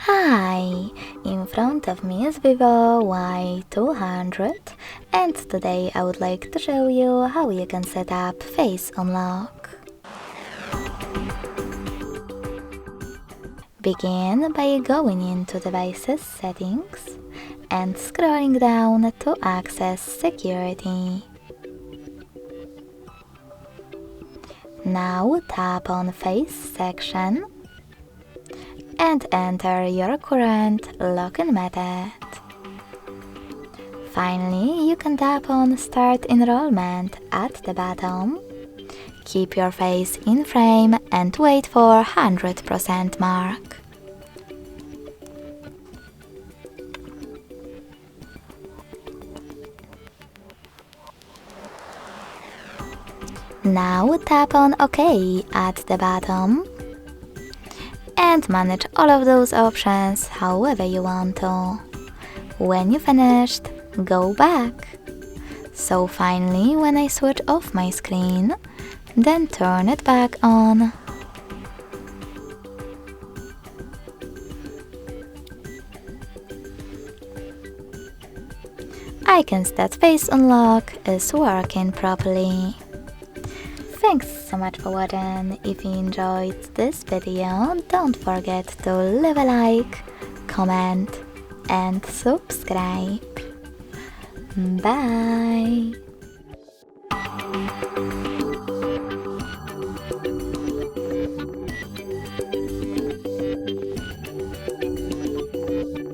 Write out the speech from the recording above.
Hi! In front of me is VIVO Y200 and today I would like to show you how you can set up face unlock. Begin by going into Devices Settings and scrolling down to access Security. Now tap on Face section and enter your current login method. Finally, you can tap on Start Enrollment at the bottom. Keep your face in frame and wait for 100% mark. Now tap on OK at the bottom and manage all of those options however you want to. When you finished, go back. So finally, when I switch off my screen, then turn it back on. Icons that face unlock is working properly. Thanks so much for watching. If you enjoyed this video, don't forget to leave a like, comment and subscribe. Bye!